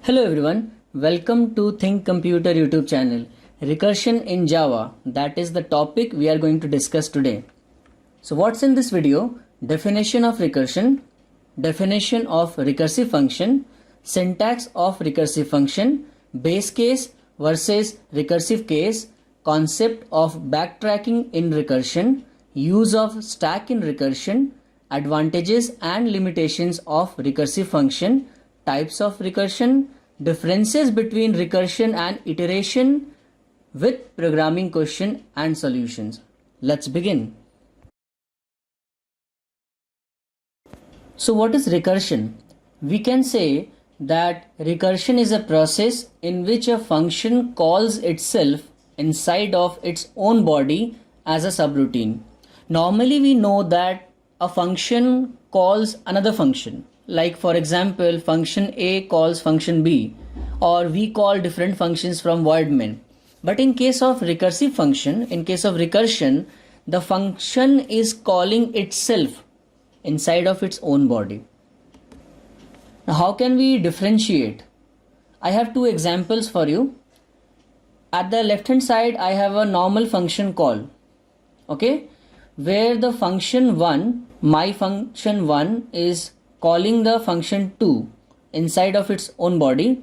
Hello everyone, welcome to Think Computer YouTube channel. Recursion in Java, that is the topic we are going to discuss today. So what's in this video? Definition of recursion, definition of recursive function, syntax of recursive function, base case versus recursive case, concept of backtracking in recursion, use of stack in recursion, advantages and limitations of recursive function, types of recursion, differences between recursion and iteration with programming question and solutions. Let's begin. So what is recursion? We can say that recursion is a process in which a function calls itself inside of its own body as a subroutine. Normally we know that a function calls another function. Like for example, function A calls function B, or we call different functions from void main. But in case of recursive function, in case of recursion, the function is calling itself inside of its own body. Now how can we differentiate? I have two examples for you. At the left hand side, I have a normal function call, okay, where the function 1, my function 1 is calling the function 2 inside of its own body.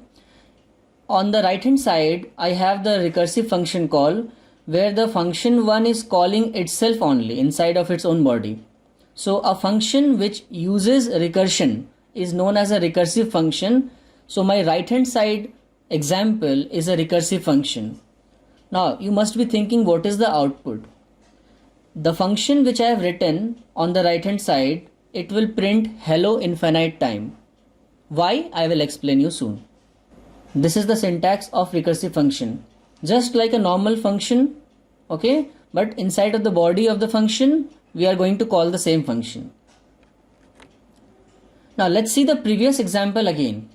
On the right hand side, I have the recursive function call where the function 1 is calling itself only inside of its own body. So a function which uses recursion is known as a recursive function. So my right hand side example is a recursive function. Now you must be thinking, what is the output? The function which I have written on the right hand side, it will print hello infinite time. Why? I will explain you soon. This is the syntax of recursive function. Just like a normal function, okay, but inside of the body of the function, we are going to call the same function. Now let's see the previous example again.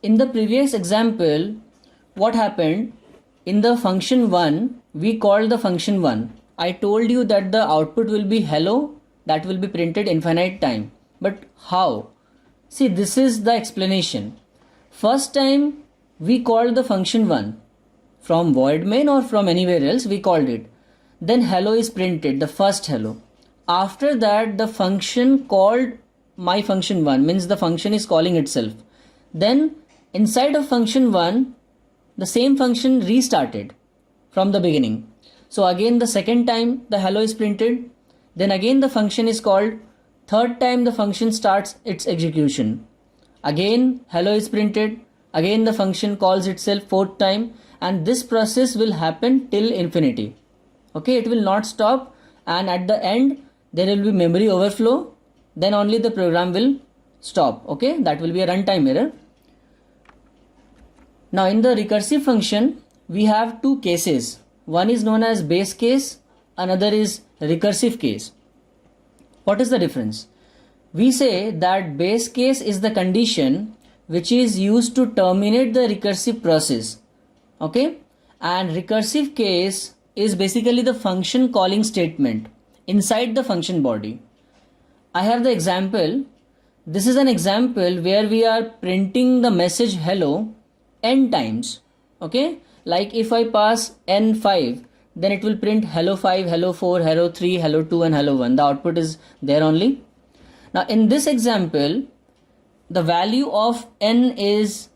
In the previous example, what happened? In the function 1, we called the function 1. I told you that the output will be hello, that will be printed infinite time. But how? See, this is the explanation. First time we called the function 1 from void main or from anywhere else, we called it. Then hello is printed, the first hello. After that, the function called my function 1, means the function is calling itself. Then inside of function 1, the same function restarted from the beginning. So again the second time the hello is printed. Then again the function is called. Third time the function starts its execution. Again hello is printed. Again the function calls itself fourth time, and this process will happen till infinity. Okay, it will not stop, and at the end there will be memory overflow. Then only the program will stop. Okay, that will be a runtime error. Now in the recursive function, we have two cases. One is known as base case, another is recursive case. What is the difference? We say that base case is the condition which is used to terminate the recursive process. Okay? And recursive case is basically the function calling statement inside the function body. I have the example. This is an example where we are printing the message hello n times. Okay? Like if I pass n5, then it will print hello 5, hello 4, hello 3, hello 2 and hello 1. The output is there only. Now in this example, the value of n is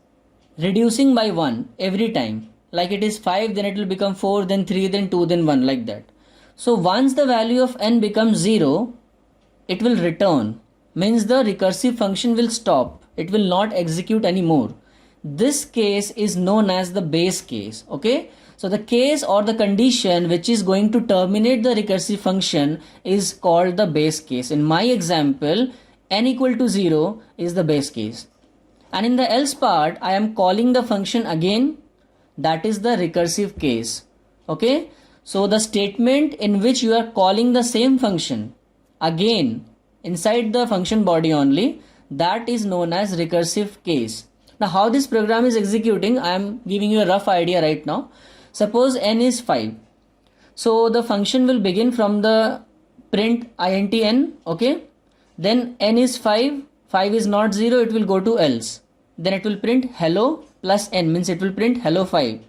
reducing by 1 every time. Like it is 5, then it will become 4, then 3, then 2, then 1, like that. So once the value of n becomes 0, it will return. Means the recursive function will stop. It will not execute anymore. This case is known as the base case. Okay, so the case or the condition which is going to terminate the recursive function is called the base case. In my example, n equal to 0 is the base case, and in the else part I am calling the function again, that is the recursive case. Okay, so the statement in which you are calling the same function again inside the function body only, that is known as recursive case. Now how this program is executing, I am giving you a rough idea right now. Suppose n is 5. So the function will begin from the print int n, okay. Then n is 5, 5 is not 0, it will go to else. Then it will print hello plus n, means it will print hello 5.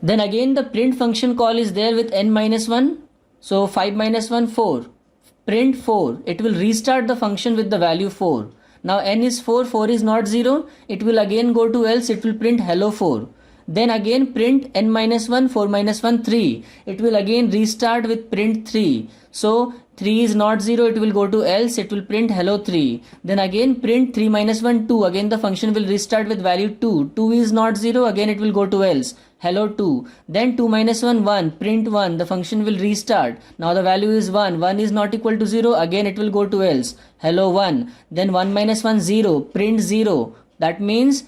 Then again the print function call is there with n minus 1. So 5 minus 1, 4. Print 4. It will restart the function with the value 4. Now n is 4, 4 is not 0. It will again go to else, it will print hello 4. Then again print n minus 1, 4 minus 1, 3. It will again restart with print 3. So 3 is not 0, it will go to else, it will print hello 3. Then again print 3 minus 1, 2. Again the function will restart with value 2. 2 is not 0, again it will go to else, hello 2. Then 2 minus 1, 1. Print 1. The function will restart. Now the value is 1. 1 is not equal to 0. Again it will go to else, hello 1. Then 1 minus 1, 0. Print 0. That means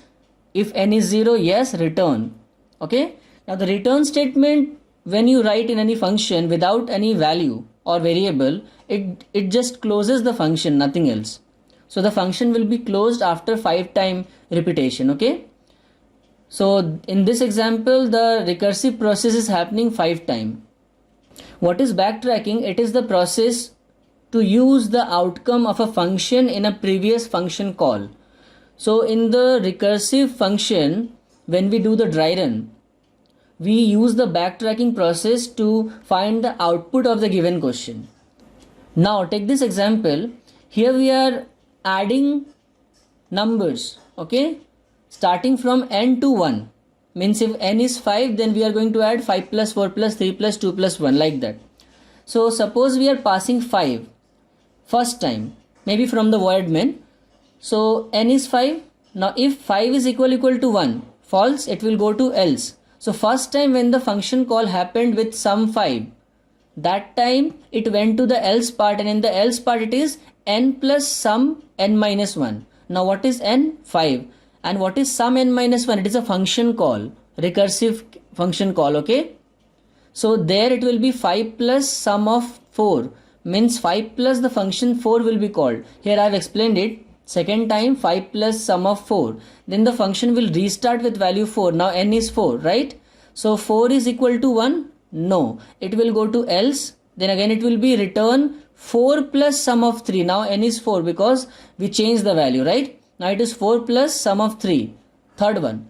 if n is 0, yes, return. Okay. Now the return statement, when you write in any function without any value or variable, it just closes the function, nothing else. So the function will be closed after 5 time repetition. Okay. So in this example, the recursive process is happening 5 times. What is backtracking? It is the process to use the outcome of a function in a previous function call. So in the recursive function, when we do the dry run, we use the backtracking process to find the output of the given question. Now take this example. Here we are adding numbers, okay, starting from n to 1. Means if n is 5, then we are going to add 5 plus 4 plus 3 plus 2 plus 1, like that. So suppose we are passing 5 first time, maybe from the void main. So n is 5. Now if 5 is equal to 1, false, it will go to else. So first time when the function call happened with sum 5, that time it went to the else part, and in the else part it is n plus sum n minus 1. Now what is n? 5. And what is sum n minus 1? It is a function call, recursive function call, okay? So there it will be 5 plus sum of 4, means 5 plus the function 4 will be called. Here I have explained it. Second time 5 plus sum of 4. Then the function will restart with value 4. Now n is 4, right? So 4 is equal to 1? No. It will go to else. Then again it will be return 4 plus sum of 3. Now n is 4 because we changed the value, right? Now it is 4 plus sum of 3. Third one.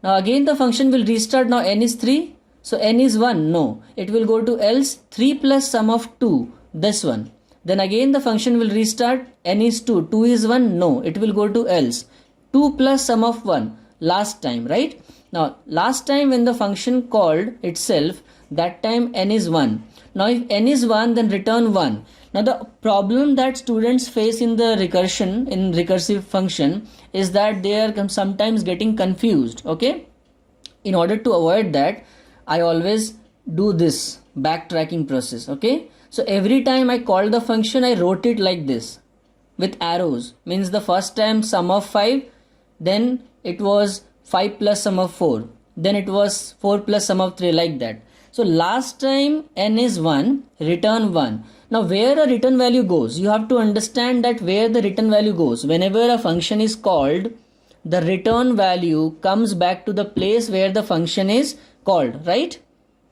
Now again the function will restart. Now n is 3. So n is 1? No. It will go to else 3 plus sum of 2. This one. Then again the function will restart. N is 2. 2 is 1? No. It will go to else. 2 plus sum of 1. Last time, right? Now last time when the function called itself, that time n is 1. Now if n is 1, then return 1. Now the problem that students face in the recursion, in recursive function, is that they are sometimes getting confused. Okay. In order to avoid that, I always do this backtracking process. Okay. So every time I call the function, I wrote it like this with arrows. Means the first time sum of 5, then it was 5 plus sum of 4, then it was 4 plus sum of 3, like that. So last time n is 1, return 1. Now where a return value goes, you have to understand that where the return value goes. Whenever a function is called, the return value comes back to the place where the function is called, right?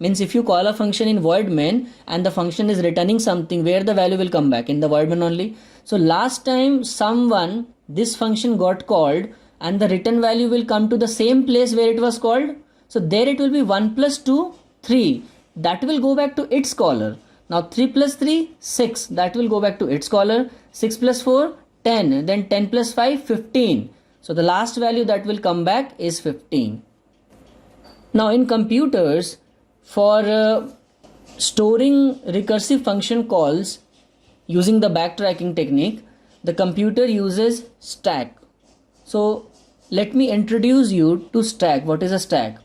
Means if you call a function in void main and the function is returning something, where the value will come back? In the void main only. So last time sum1, this function got called and the return value will come to the same place where it was called. So there it will be 1 plus 2, 3. That will go back to its caller. Now 3 plus 3, 6. That will go back to its caller. 6 plus 4, 10. Then 10 plus 5, 15. So the last value that will come back is 15. Now in computers, for storing recursive function calls using the backtracking technique, the computer uses stack. So let me introduce you to stack. What is a stack?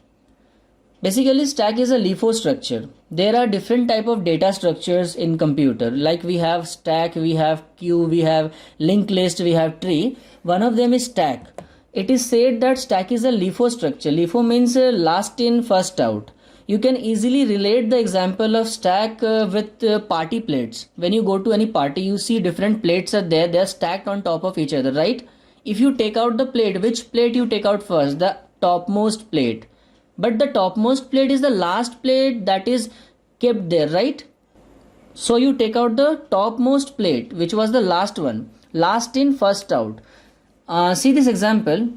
Basically, stack is a LIFO structure. There are different type of data structures in computer. Like we have stack, we have queue, we have linked list, we have tree. One of them is stack. It is said that stack is a LIFO structure. LIFO means last in, first out. You can easily relate the example of stack with party plates. When you go to any party, you see different plates are there. They are stacked on top of each other, right? If you take out the plate, which plate you take out first? The topmost plate. But the topmost plate is the last plate that is kept there, right? So you take out the topmost plate, which was the last one. Last in, first out. See this example.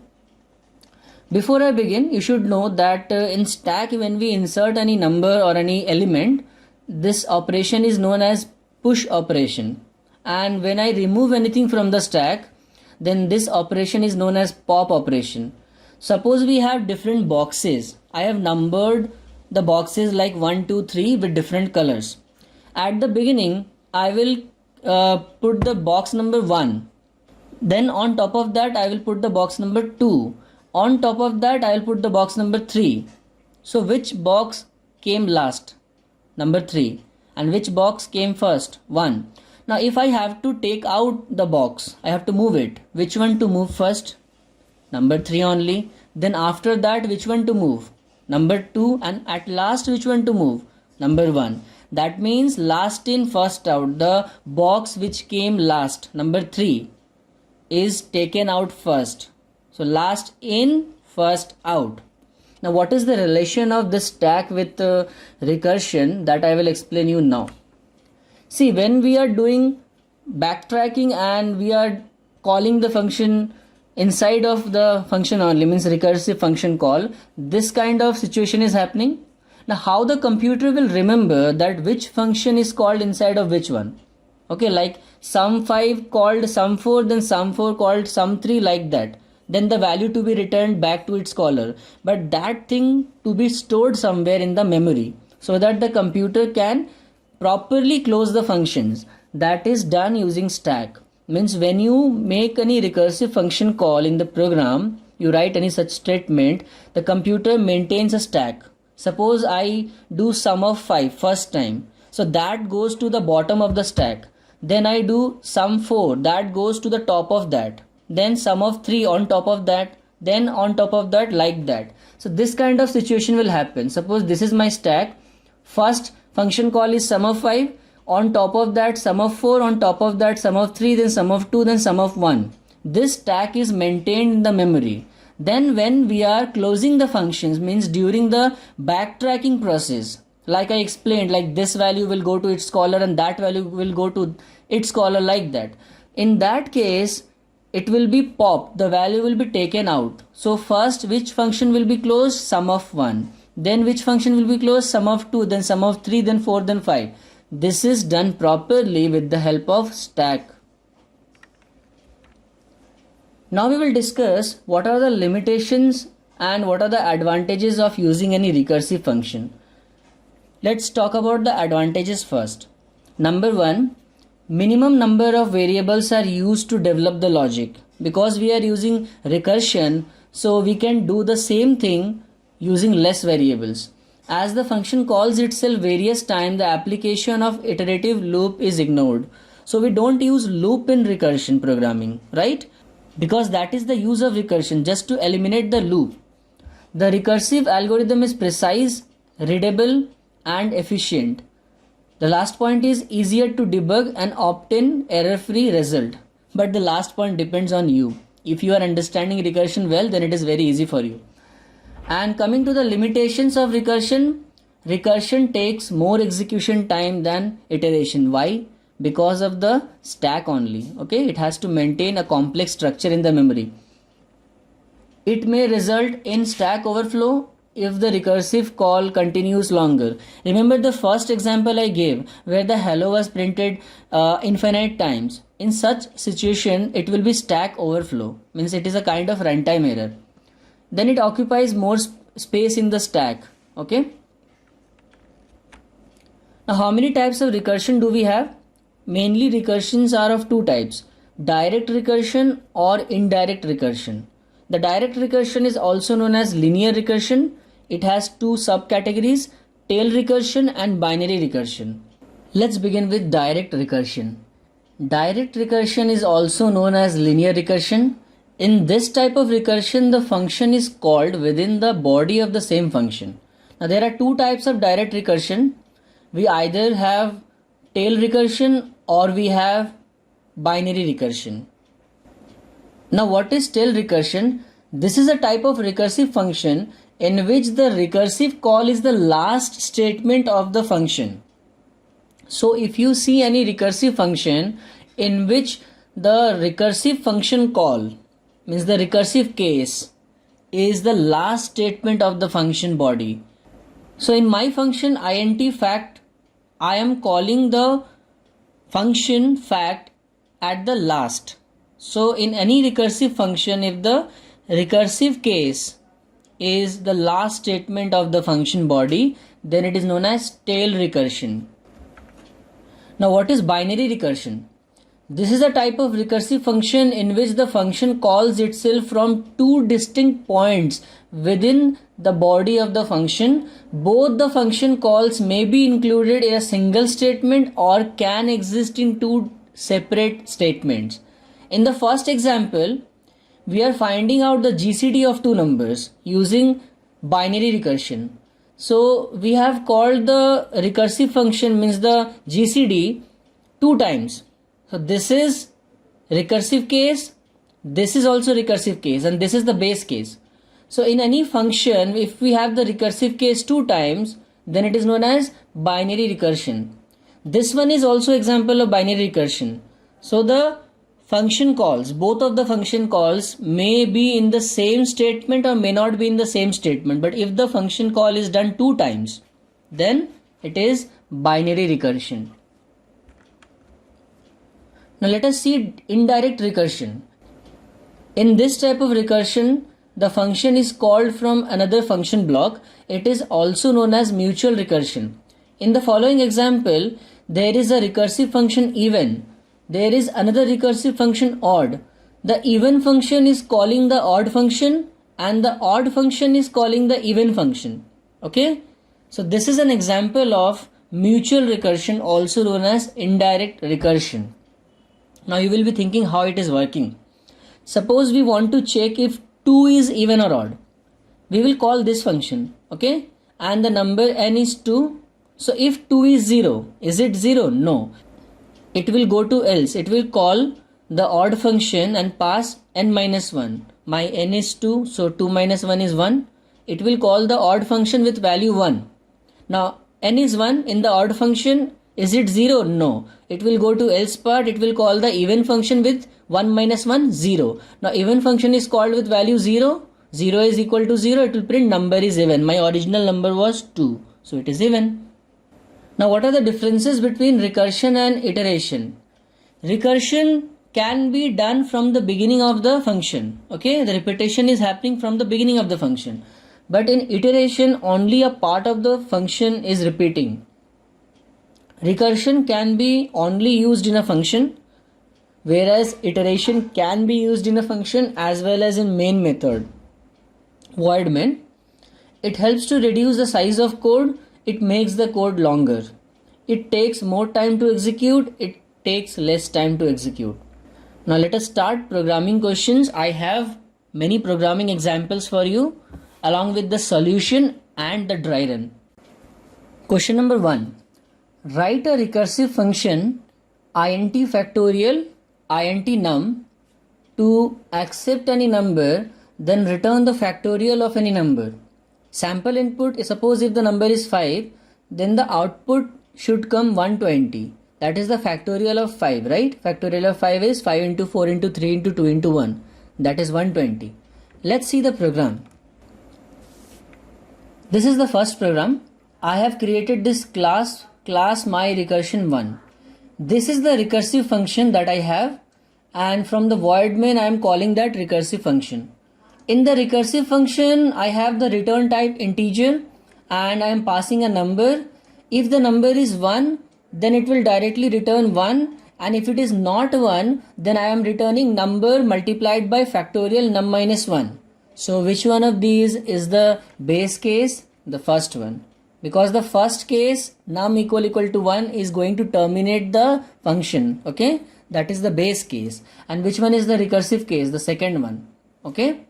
Before I begin, you should know that in stack, when we insert any number or any element, this operation is known as push operation. And when I remove anything from the stack, then this operation is known as pop operation. Suppose we have different boxes. I have numbered the boxes like 1, 2, 3 with different colors. At the beginning, I will put the box number 1. Then on top of that, I will put the box number 2. On top of that, I will put the box number 3. So which box came last? Number 3. And which box came first? 1. Now if I have to take out the box, I have to move it. Which one to move first? Number 3 only. Then after that, which one to move? Number 2. And at last, which one to move? Number 1. That means last in, first out. The box which came last, number 3, is taken out first. So last in, first out. Now what is the relation of this stack with recursion, that I will explain you now. See, when we are doing backtracking and we are calling the function inside of the function only, means recursive function call, this kind of situation is happening. Now how the computer will remember that which function is called inside of which one? Okay, like sum5 called sum4, then sum4 called sum3, like that. Then the value to be returned back to its caller. But that thing to be stored somewhere in the memory so that the computer can properly close the functions. That is done using stack. Means when you make any recursive function call in the program, you write any such statement, the computer maintains a stack. Suppose I do sum of 5 first time. So that goes to the bottom of the stack. Then I do sum 4, that goes to the top of that. Then sum of 3 on top of that. Then on top of that, like that. So this kind of situation will happen. Suppose this is my stack. First function call is sum of 5. On top of that, sum of 4. On top of that, sum of 3. Then sum of 2. Then sum of 1. This stack is maintained in the memory. Then when we are closing the functions, means during the backtracking process, like I explained, like this value will go to its caller and that value will go to its caller, like that. In that case, it will be pop, the value will be taken out. So first, which function will be closed? Sum of 1. Then which function will be closed? Sum of 2, then sum of 3, then 4, then 5. This is done properly with the help of stack. Now we will discuss what are the limitations and what are the advantages of using any recursive function. Let's talk about the advantages first. Number 1, minimum number of variables are used to develop the logic. Because we are using recursion, so we can do the same thing using less variables. As the function calls itself various times, the application of iterative loop is ignored. So we don't use loop in recursion programming, right? Because that is the use of recursion, just to eliminate the loop. The recursive algorithm is precise, readable, and efficient. The last point is easier to debug and obtain error-free result. But the last point depends on you. If you are understanding recursion well, then it is very easy for you. And coming to the limitations of recursion, recursion takes more execution time than iteration. Why? Because of the stack only. Okay, it has to maintain a complex structure in the memory. It may result in stack overflow if the recursive call continues longer. Remember the first example I gave where the hello was printed infinite times. In such situation, it will be stack overflow. Means it is a kind of runtime error. Then it occupies more space in the stack. Okay. Now how many types of recursion do we have? Mainly recursions are of two types, direct recursion or indirect recursion. The direct recursion is also known as linear recursion. It has two subcategories, tail recursion and binary recursion. Let's begin with direct recursion. Direct recursion is also known as linear recursion. In this type of recursion, the function is called within the body of the same function. Now there are two types of direct recursion. We either have tail recursion or we have binary recursion. Now what is tail recursion? This is a type of recursive function in which the recursive call is the last statement of the function. So if you see any recursive function in which the recursive function call, means the recursive case, is the last statement of the function body. So in my function int fact, I am calling the function fact at the last. So in any recursive function, if the recursive case is the last statement of the function body, then it is known as tail recursion. Now what is binary recursion? This is a type of recursive function in which the function calls itself from two distinct points within the body of the function. Both the function calls may be included in a single statement or can exist in two separate statements. In the first example, we are finding out the GCD of two numbers using binary recursion. So we have called the recursive function means the GCD two times. So this is recursive case, this is also recursive case, and this is the base case. So in any function, if we have the recursive case two times, then it is known as binary recursion. This one is also example of binary recursion. So the function calls, both of the function calls may be in the same statement or may not be in the same statement. But if the function call is done two times, then it is binary recursion. Now let us see indirect recursion. In this type of recursion, the function is called from another function block. It is also known as mutual recursion. In the following example, there is a recursive function even. There is another recursive function odd. The even function is calling the odd function and the odd function is calling the even function. Okay? So this is an example of mutual recursion, also known as indirect recursion. Now you will be thinking how it is working. Suppose we want to check if 2 is even or odd. We will call this function, okay? And the number n is 2. So if 2 is 0, is it 0? No. It will go to else. It will call the odd function and pass n minus 1. My n is 2, so 2 minus 1 is 1. It will call the odd function with value 1. Now n is 1 in the odd function. Is it 0? No. It will go to else part. It will call the even function with 1 minus 1, 0. Now even function is called with value 0. 0 is equal to 0. It will print number is even. My original number was 2. So it is even. Now what are the differences between recursion and iteration? Recursion can be done from the beginning of the function. Okay, the repetition is happening from the beginning of the function. But in iteration, only a part of the function is repeating. Recursion can be only used in a function, whereas iteration can be used in a function as well as in main method. Void main. It helps to reduce the size of code. It makes the code longer. It takes more time to execute. It takes less time to execute. Now let us start programming questions. I have many programming examples for you along with the solution and the dry run. Question number 1. Write a recursive function int factorial int num to accept any number, then return the factorial of any number. Sample input is, suppose if the number is 5, then the output should come 120. That is the factorial of 5, right? Factorial of 5 is 5 into 4 into 3 into 2 into 1. That is 120. Let's see the program. This is the first program. I have created this class my recursion 1. This is the recursive function that I have, and from the void main I am calling that recursive function. In the recursive function I have the return type integer and I am passing a number. If the number is 1, then it will directly return 1, and if it is not 1, then I am returning number multiplied by factorial num minus 1. So which one of these is the base case? The first one. Because the first case num equal to 1 is going to terminate the function. Okay, that is the base case. And which one is the recursive case? The second one. Okay.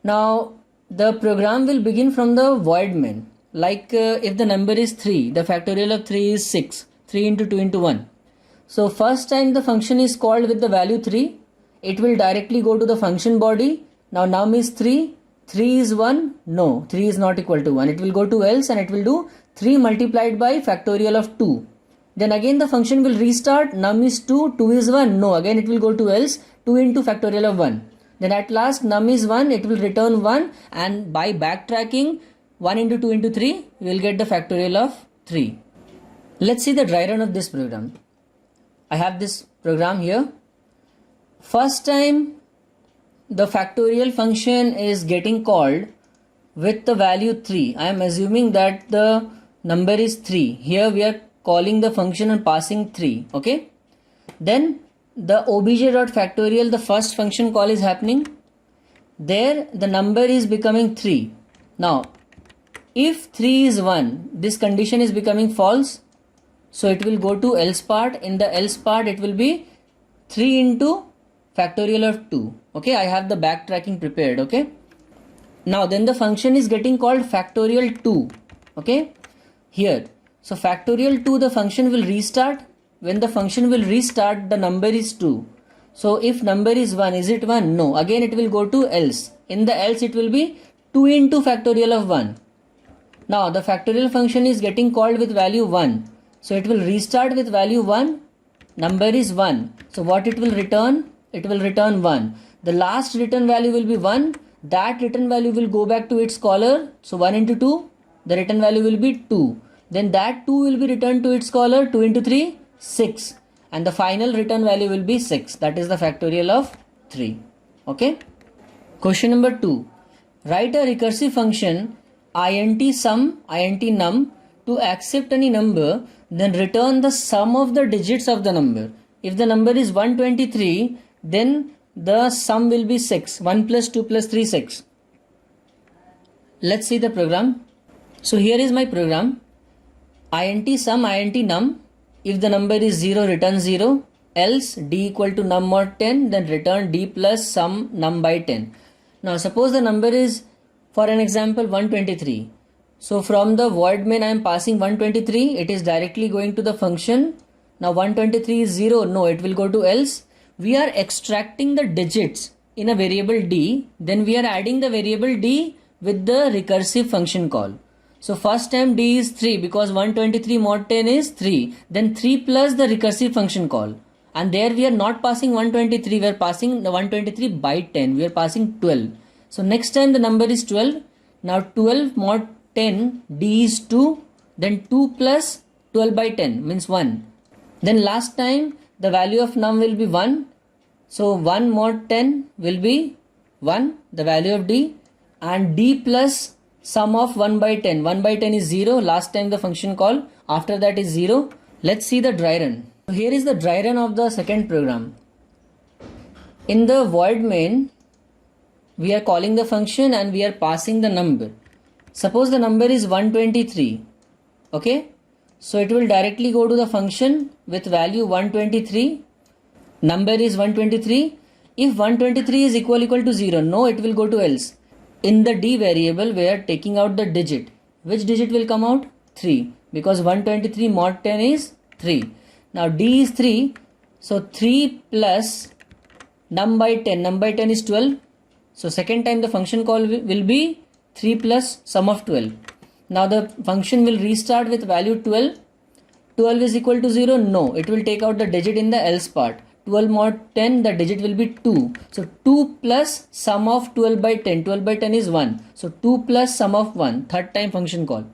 Now the program will begin from the void main. Like if the number is 3, the factorial of 3 is 6. 3 into 2 into 1. So first time the function is called with the value 3. It will directly go to the function body. Now num is 3. 3 is 1? No, 3 is not equal to 1. It will go to else and it will do 3 multiplied by factorial of 2. Then again the function will restart. Num is 2, 2 is 1. No, again it will go to else. 2 into factorial of 1. then at last num is 1, it will return 1, and by backtracking 1 into 2 into 3, we will get the factorial of 3. Let's see the dry run of this program. I have this program here. First time the factorial function is getting called with the value 3. I am assuming that the number is 3. Here we are calling the function and passing 3. Okay. Then the obj.factorial, the first function call is happening. There the number is becoming 3. Now if 3 is 1, this condition is becoming false. So it will go to else part. In the else part it will be 3 into factorial of 2. Okay, I have the backtracking prepared. Okay. Now then the function is getting called factorial 2. Okay. Here. So factorial 2, the function will restart. When the function will restart, the number is 2. So if number is 1, is it 1? No. Again it will go to else. In the else it will be 2 into factorial of 1. Now the factorial function is getting called with value 1. So it will restart with value 1. Number is 1. So what it will return? It will return 1. The last return value will be 1. That return value will go back to its caller. So 1 into 2, the return value will be 2. Then that 2 will be returned to its caller. 2 into 3, 6. And the final return value will be 6. That is the factorial of 3. Okay. Question number 2. Write a recursive function int sum, int num to accept any number, then return the sum of the digits of the number. If the number is 123, then the sum will be 6. 1 plus 2 plus 3, 6. Let's see the program. So here is my program. Int sum, int num. If the number is 0, return 0. Else d equal to num mod 10, then return d plus sum num by 10. Now suppose the number is, for an example, 123. So from the void main I am passing 123. It is directly going to the function. Now 123 is 0. No, it will go to else. We are extracting the digits in a variable d. Then we are adding the variable d with the recursive function call. So first time d is 3 because 123 mod 10 is 3. Then 3 plus the recursive function call. And there we are not passing 123. We are passing the 123 by 10. We are passing 12. So next time the number is 12. Now 12 mod 10 d is 2. Then 2 plus 12 by 10 means 1. Then last time the value of num will be 1. So 1 mod 10 will be 1, the value of d, and d plus sum of 1 by 10. 1 by 10 is 0. Last time the function call. After that is 0. Let's see the dry run. So here is the dry run of the second program. In the void main, we are calling the function and we are passing the number. Suppose the number is 123. Okay. So it will directly go to the function with value 123. Number is 123. If 123 is equal to 0, no, it will go to else. In the d variable, we are taking out the digit. Which digit will come out? 3. Because 123 mod 10 is 3. Now d is 3. So 3 plus num by 10. Num by 10 is 12. So second time the function call will be 3 plus sum of 12. Now the function will restart with value 12. 12 is equal to 0. No, it will take out the digit in the else part. 12 mod 10, the digit will be 2. So 2 plus sum of 12 by 10. 12 by 10 is 1. So 2 plus sum of 1. Third time function call.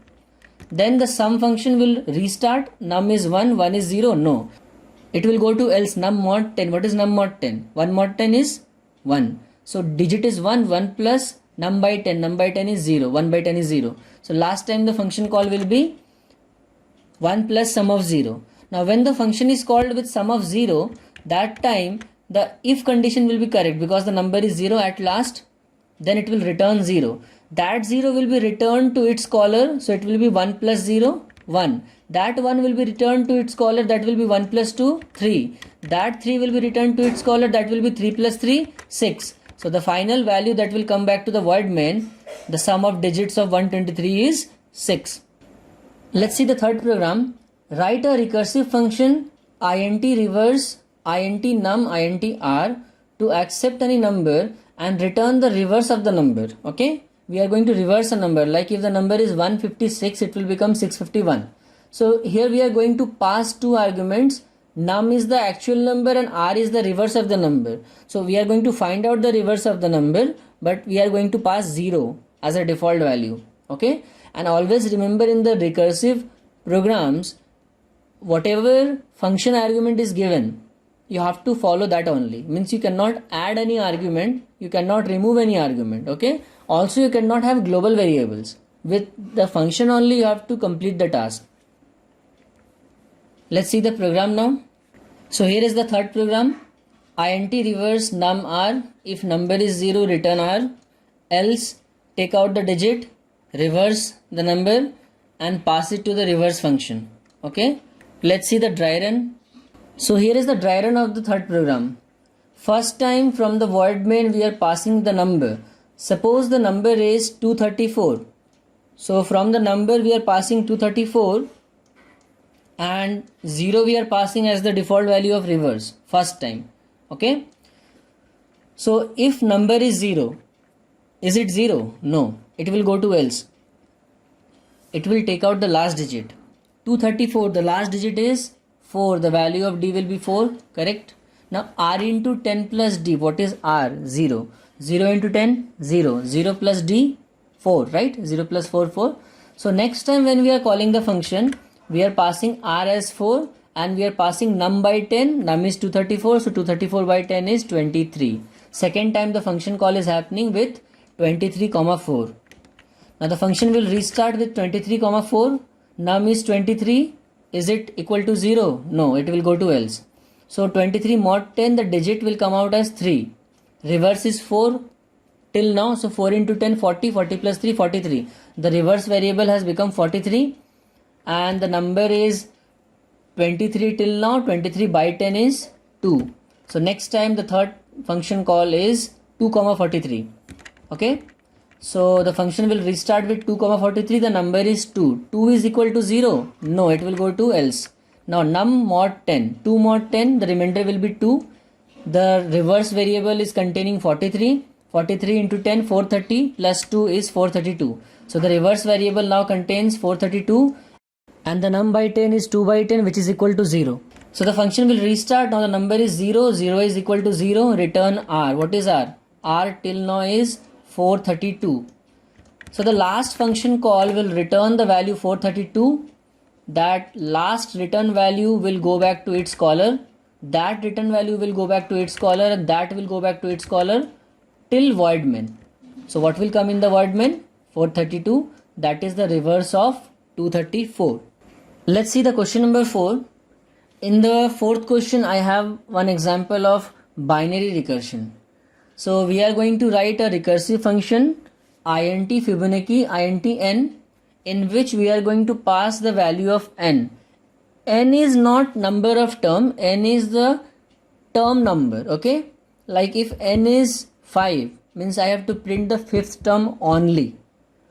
Then the sum function will restart. Num is 1. 1 is 0. No. It will go to else num mod 10. What is num mod 10? 1 mod 10 is 1. So digit is 1. 1 plus num by 10. Num by 10 is 0. 1 by 10 is 0. So last time the function call will be 1 plus sum of 0. Now when the function is called with sum of 0, that time the if condition will be correct because the number is 0 at last, then it will return 0. That 0 will be returned to its caller, so it will be 1 plus 0, 1. That 1 will be returned to its caller, that will be 1 plus 2, 3. That 3 will be returned to its caller, that will be 3 plus 3, 6. So the final value that will come back to the void main, the sum of digits of 123 is 6. Let's see the third program. Write a recursive function int reverse, int num, int r to accept any number and return the reverse of the number. Okay, we are going to reverse a number. Like if the number is 156, it will become 651. So here we are going to pass two arguments. num is the actual number and r is the reverse of the number. So we are going to find out the reverse of the number, but we are going to pass 0 as a default value. Okay, and always remember, in the recursive programs, whatever function argument is given, you have to follow that only. Means you cannot add any argument, you cannot remove any argument. Okay, also you cannot have global variables. With the function only you have to complete the task. Let's see the program now. So here is the third program. int reverse num r. If number is 0, return r. Else take out the digit, reverse the number and pass it to the reverse function. Okay, let's see the dry run. So here is the dry run of the third program. First time from the void main we are passing the number. Suppose the number is 234. So from the number we are passing 234 and 0 we are passing as the default value of reverse first time. Okay, so if number is 0, is it 0? No, it will go to else. It will take out the last digit. 234, the last digit is 4, the value of d will be 4, correct? Now r into 10 plus d, what is r? 0. 0 into 10, 0. 0 plus d, 4, right? 0 plus 4, 4. So next time when we are calling the function, we are passing r as 4 and we are passing num by 10. Num is 234, so 234 by 10 is 23. Second time the function call is happening with 23, 4. Now the function will restart with 23, 4. Num is 23. Is it equal to 0? No, it will go to else. So 23 mod 10, the digit will come out as 3. Reverse is 4 till now. So 4 into 10, 40. 40 plus 3, 43. The reverse variable has become 43. And the number is 23 till now. 23 by 10 is 2. So next time the third function call is 2, 43. Okay. So the function will restart with 2, 43. The number is 2. 2 is equal to 0. No, it will go to else. Now num mod 10. 2 mod 10. The remainder will be 2. The reverse variable is containing 43. 43 into 10, 430 plus 2 is 432. So the reverse variable now contains 432. And the num by 10 is 2 by 10, which is equal to 0. So the function will restart. Now the number is 0. 0 is equal to 0. Return r. What is r? R till now is 432. So the last function call will return the value 432. That last return value will go back to its caller. That return value will go back to its caller, and that will go back to its caller till void main. So what will come in the void main? 432. That is the reverse of 234. Let's see the question number 4. In the fourth question, I have one example of binary recursion. So we are going to write a recursive function int Fibonacci int n, in which we are going to pass the value of n. N is not number of term, n is the term number. Okay, like if n is 5, means I have to print the fifth term only.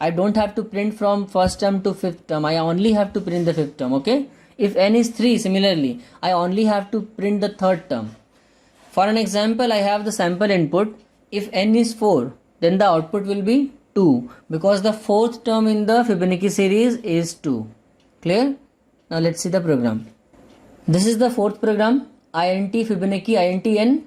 I don't have to print from first term to fifth term. I only have to print the fifth term. Okay, if n is 3, similarly I only have to print the third term. For an example, I have the sample input. If n is 4, then the output will be 2, because the fourth term in the Fibonacci series is 2. Clear? Now let's see the program. This is the fourth program, int Fibonacci int n.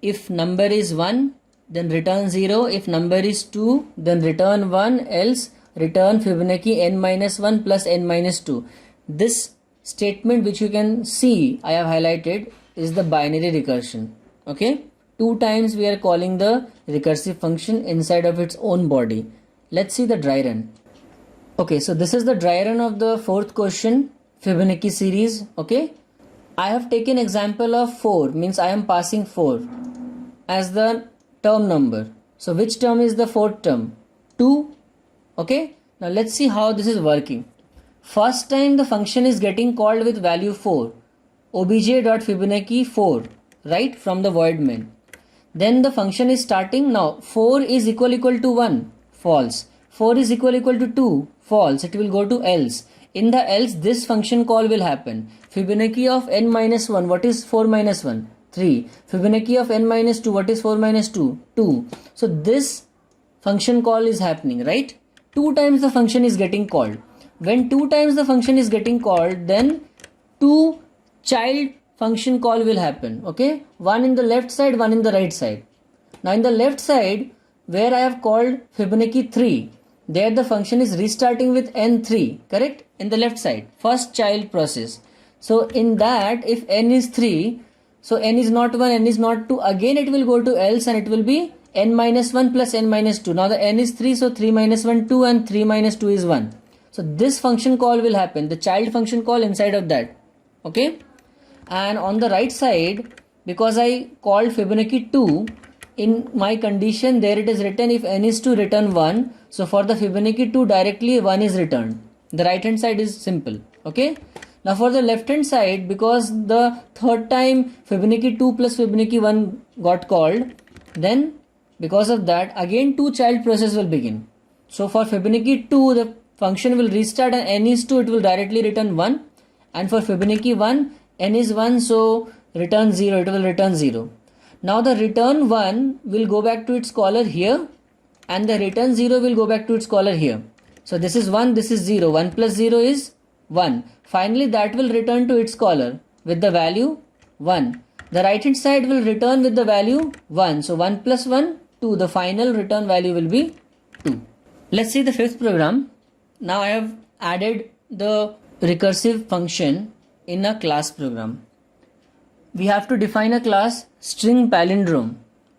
If number is 1, then return 0. If number is 2, then return 1, else return Fibonacci n minus 1 plus n minus 2. This statement which you can see I have highlighted is the binary recursion. Okay, 2 times we are calling the recursive function inside of its own body. Let's see the dry run. Okay, so this is the dry run of the fourth question Fibonacci series. Okay, I have taken example of 4, means I am passing 4 as the term number. So which term is the fourth term? 2. Okay, now let's see how this is working. First time the function is getting called with value 4, obj.Fibonacci 4, right, from the void main. Then the function is starting. Now 4 is equal to 1, false. 4 is equal to 2, false. It will go to else. In the else, this function call will happen. Fibonacci of n minus 1, what is 4 minus 1? 3. Fibonacci of n minus 2, what is 4 minus 2? 2. So this function call is happening, right? 2 times the function is getting called. When 2 times the function is getting called, then 2 child function call will happen. Okay, one in the left side, one in the right side. Now in the left side, where I have called Fibonacci 3, there the function is restarting with n3, correct? In the left side, first child process. So in that, if n is 3, so n is not 1, n is not 2, again it will go to else and it will be n minus 1 plus n minus 2. Now the n is 3, so 3 minus 1, 2, and 3 minus 2 is 1. So this function call will happen, the child function call inside of that. Okay? And on the right side, because I called Fibonacci 2, in my condition there it is written if n is 2 return 1. So for the Fibonacci 2 directly 1 is returned. The right hand side is simple. Okay? Now for the left hand side, because the third time Fibonacci 2 plus Fibonacci 1 got called, then because of that again two child process will begin. So for Fibonacci 2 the function will restart and n is 2, it will directly return 1. And for Fibonacci 1, n is 1, so return 0, it will return 0. Now the return 1 will go back to its caller here and the return 0 will go back to its caller here. So this is 1, this is 0, 1 plus 0 is 1. Finally that will return to its caller with the value 1. The right hand side will return with the value 1. So 1 plus 1, 2. The final return value will be 2. Let's see the fifth program. Now I have added the recursive function in a class program. We have to define a class string palindrome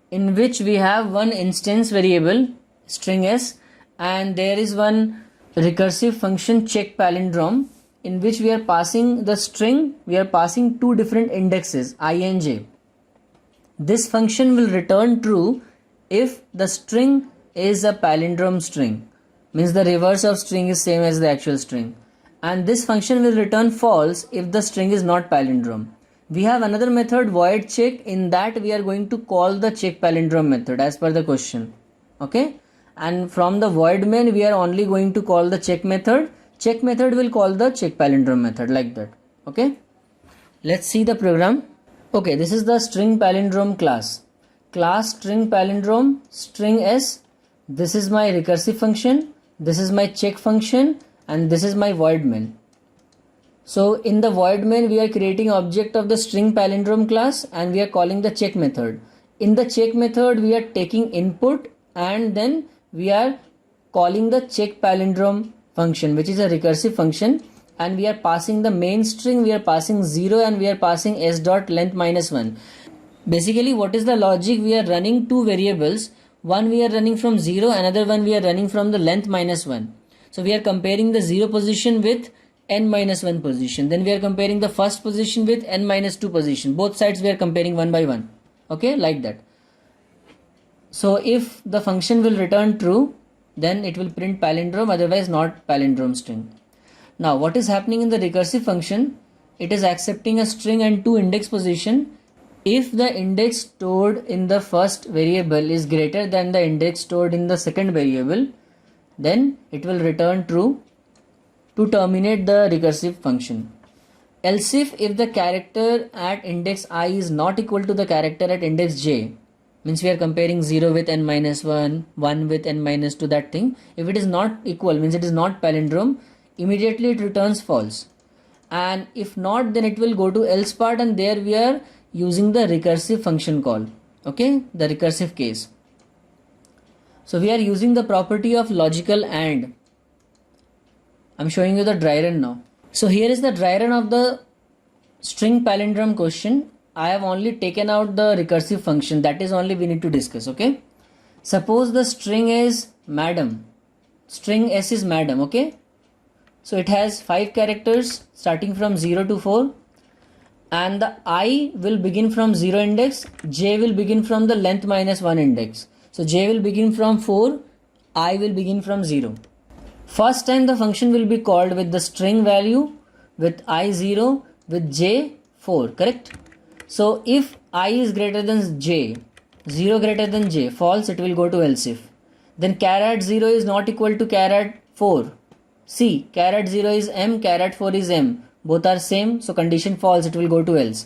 in which we have one instance variable string s and there is one recursive function check palindrome in which we are passing the string, we are passing two different indexes I and j. This function will return true if the string is a palindrome string, means the reverse of string is same as the actual string, and this function will return false if the string is not palindrome. We have another method void check, in that we are going to call the check palindrome method as per the question. Okay, and from the void main we are only going to call the check method. Check method will call the check palindrome method, like that. Okay, let's see the program. Okay, this is the string palindrome class. Class string palindrome string s. This is my recursive function, this is my check function, and this is my void main. So in the void main we are creating object of the string palindrome class and we are calling the check method. In the check method we are taking input and then we are calling the check palindrome function, which is a recursive function, and we are passing the main string, we are passing 0 and we are passing s dot length minus 1. Basically what is the logic? We are running two variables, one we are running from 0, another one we are running from the length minus 1. So we are comparing the 0 position with n minus 1 position, then we are comparing the first position with n minus 2 position. Both sides we are comparing one by one. Okay, like that. So if the function will return true, then it will print palindrome, otherwise not palindrome string. Now what is happening in the recursive function? It is accepting a string and two index position. If the index stored in the first variable is greater than the index stored in the second variable, then it will return true to terminate the recursive function. Else if the character at index I is not equal to the character at index j, means we are comparing 0 with n minus 1, 1 with n minus 2, that thing. If it is not equal, means it is not palindrome, immediately it returns false. And if not, then it will go to else part and there we are using the recursive function call. Okay, the recursive case. So we are using the property of logical AND. I'm showing you the dry run now. So here is the dry run of the string palindrome question. I have only taken out the recursive function, that is only we need to discuss. Okay, suppose the string is madam, string s is madam. Okay, so it has 5 characters starting from 0 to 4 and the I will begin from 0 index, j will begin from the length minus 1 index. So j will begin from 4, I will begin from 0. First time the function will be called with the string value with I 0 with j 4, correct? So if I is greater than j, 0 greater than j, false, it will go to else if. Then char at 0 is not equal to char at 4. See, char at 0 is m, char at 4 is m. Both are same, so condition false, it will go to else.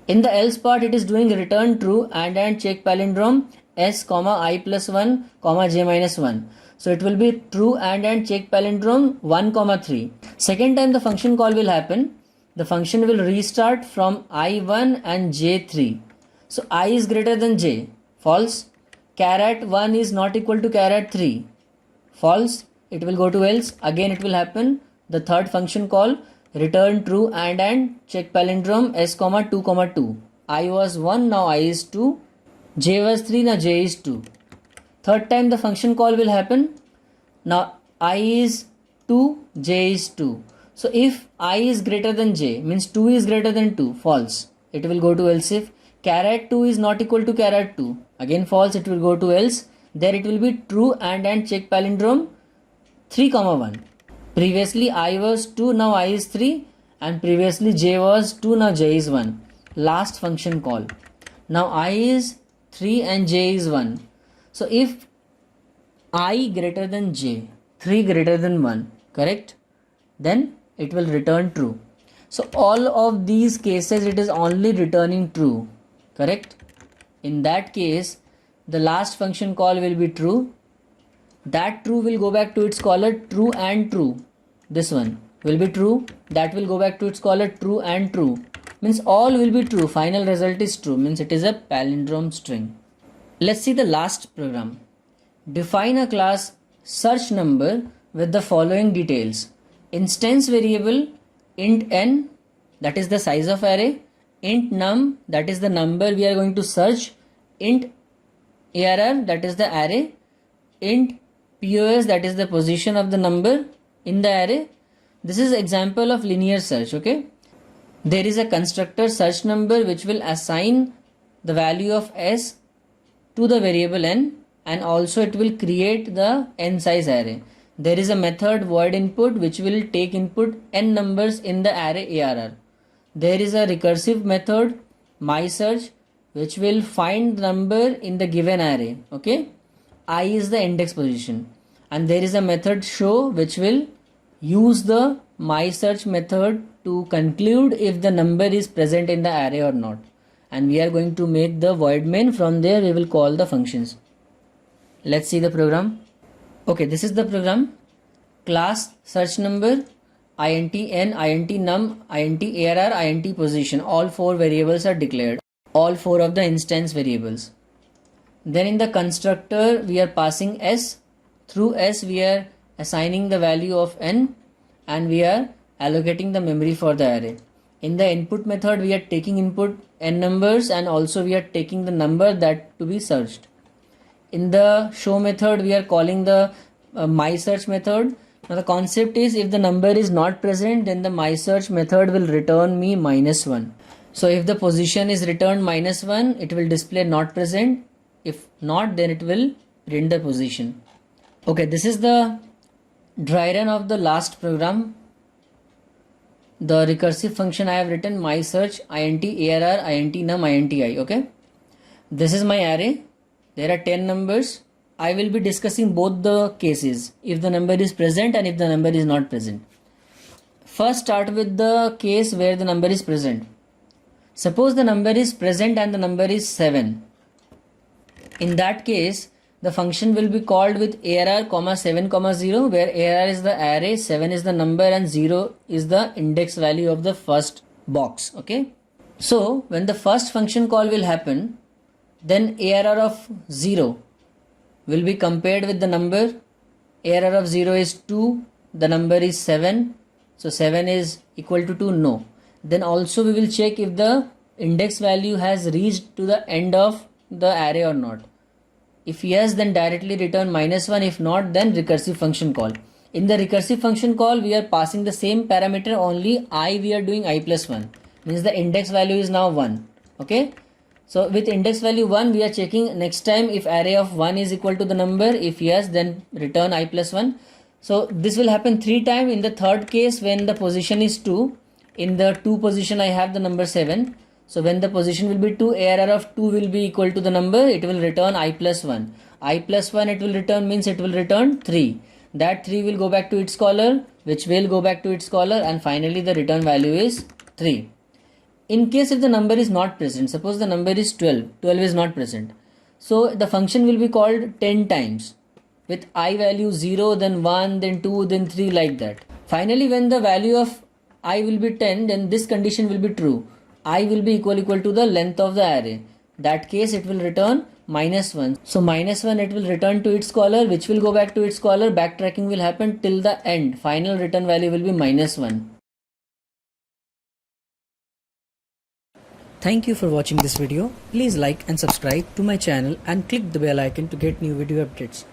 In the else part, it is doing return true and check palindrome s comma I plus 1 comma j minus 1. So it will be true and check palindrome 1 comma 3. Second time the function call will happen. the function will restart from I1 and J3. So I is greater than J, false. Char 1 is not equal to char 3, false. It will go to else. Again it will happen. The third function call, return true and check palindrome s comma 2 comma 2. I was 1, now I is 2. J was 3, now J is 2. Third time the function call will happen. Now I is 2, J is 2. So if I is greater than J, means 2 is greater than 2, false. It will go to else if. Char 2 is not equal to char 2. Again false, it will go to else. There it will be true and check palindrome 3 comma 1. Previously I was 2, now I is 3, and previously J was 2, now J is 1. Last function call. Now I is 3 and J is 1. So if I greater than J, 3 greater than 1, correct? Then it will return true. So all of these cases it is only returning true, correct? In that case, the last function call will be true. That true will go back to its caller true and true. This one will be true. That will go back to its caller true and true. Means all will be true. Final result is true. Means it is a palindrome string. Let's see the last program. Define a class search number with the following details. Instance variable int n, that is the size of array. Int num, that is the number we are going to search. Int arr, that is the array. Int pos, that is the position of the number in the array. This is example of linear search. Okay, there is a constructor search number which will assign the value of s to the variable n, and also it will create the n size array. There is a method void input which will take input n numbers in the array arr. There is a recursive method mySearch which will find the number in the given array. Okay, I is the index position, and there is a method show which will use the mySearch method to conclude if the number is present in the array or not, and we are going to make the void main. From there we will call the functions. Let's see the program. Okay, this is the program. Class search number, int n, int num, int arr, int position, all four variables are declared, all four of the instance variables. Then in the constructor we are passing s. Through s we are assigning the value of n, and we are allocating the memory for the array. In the input method we are taking input n numbers, and also we are taking the number that to be searched. In the show method we are calling the mySearch method. Now the concept is, if the number is not present, then the mySearch method will return me -1. So if the position is returned -1, it will display not present. If not, then it will print the position. Okay, this is the dry run of the last program. The recursive function I have written mySearch int arr, int num, int I. Okay, this is my array. There are 10 numbers. I will be discussing both the cases, if the number is present and if the number is not present. First start with the case where the number is present. Suppose the number is present and the number is 7. In that case, the function will be called with arr, 7, 0, where arr is the array, 7 is the number, and 0 is the index value of the first box. Okay. So when the first function call will happen, then arr of 0 will be compared with the number. Arr of 0 is 2, the number is 7, so 7 is equal to 2, no. Then also we will check if the index value has reached to the end of the array or not. If yes, then directly return -1. If not, then recursive function call. In the recursive function call we are passing the same parameter, only I we are doing I plus 1, means the index value is now 1. Okay. So with index value 1 we are checking next time if array of 1 is equal to the number. If yes, then return I plus 1. So this will happen 3 times. In the third case, when the position is 2, in the 2 position I have the number 7. So when the position will be 2, arr of 2 will be equal to the number, it will return I plus 1. I plus 1 it will return, means it will return 3. That 3 will go back to its caller, which will go back to its caller, and finally the return value is 3. In case if the number is not present, suppose the number is 12, 12 is not present. So the function will be called 10 times with I value 0, then 1, then 2, then 3, like that. Finally, when the value of I will be 10, then this condition will be true. I will be equal to the length of the array. That case it will return -1. So -1 it will return to its caller, which will go back to its caller. Backtracking will happen till the end. Final return value will be -1. Thank you for watching this video. Please like and subscribe to my channel and click the bell icon to get new video updates.